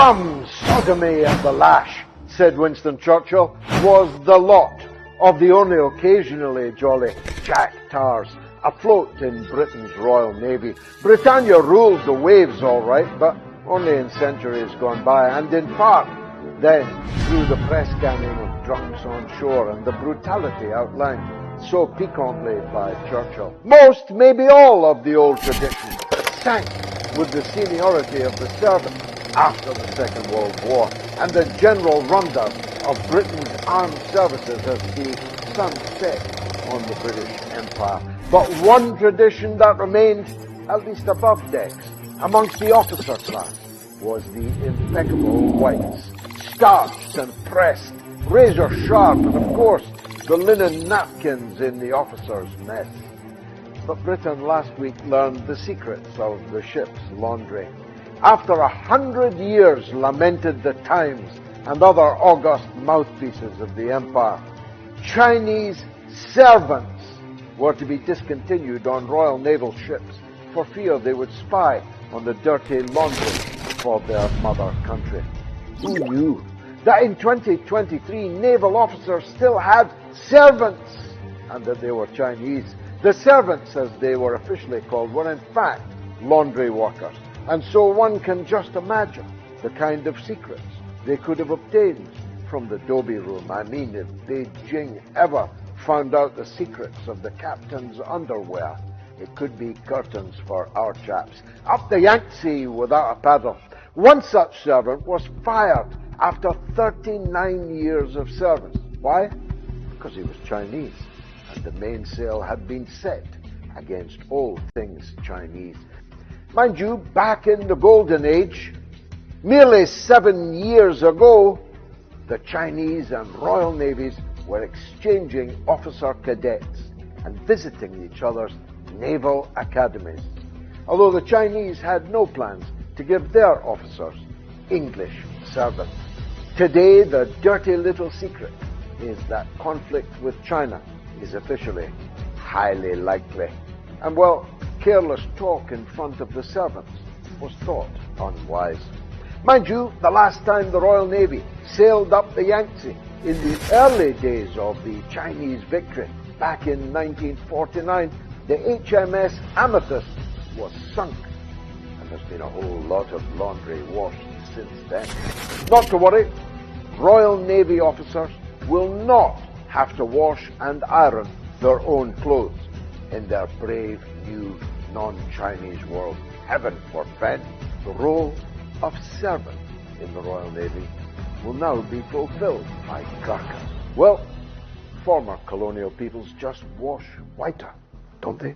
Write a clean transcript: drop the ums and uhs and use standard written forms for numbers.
Bum sodomy at the lash, said Winston Churchill, was the lot of the only occasionally jolly Jack Tars afloat in Britain's Royal Navy. Britannia ruled the waves all right, but only in centuries gone by, and in part then through the press ganging of drunks on shore and the brutality outlined so piquantly by Churchill. Most, maybe all, of the old traditions sank with the seniority of the servant after the Second World War and the general rundown of Britain's armed services as the sun set on the British Empire. But one tradition that remained, at least above decks, amongst the officer class, was the impeccable whites, starched and pressed, razor sharp, and of course the linen napkins in the officers' mess. But Britain last week learned the secrets of the ship's laundry. After 100 years lamented the Times and other august mouthpieces of the empire, Chinese servants were to be discontinued on Royal Naval ships for fear they would spy on the dirty laundry for their mother country. Who knew that in 2023 naval officers still had servants and that they were Chinese? The servants, as they were officially called, were in fact laundry workers. And so one can just imagine the kind of secrets they could have obtained from the Dobie room. I mean, if Beijing ever found out the secrets of the captain's underwear, it could be curtains for our chaps. Up the Yangtze without a paddle. One such servant was fired after 39 years of service. Why? Because he was Chinese, and the mainsail had been set against all things Chinese. Mind you, back in the Golden Age, merely 7 years ago, the Chinese and Royal Navies were exchanging officer cadets and visiting each other's naval academies, although the Chinese had no plans to give their officers English servants. Today, the dirty little secret is that conflict with China is officially highly likely. And well, careless talk in front of the servants was thought unwise. Mind you, the last time the Royal Navy sailed up the Yangtze in the early days of the Chinese victory, back in 1949, the HMS Amethyst was sunk, and there's been a whole lot of laundry washed since then. Not to worry, Royal Navy officers will not have to wash and iron their own clothes in their brave new non-Chinese world. Heaven forfend. The role of servant in the Royal Navy will now be fulfilled by Gurkhas. Well, former colonial peoples just wash whiter, don't they?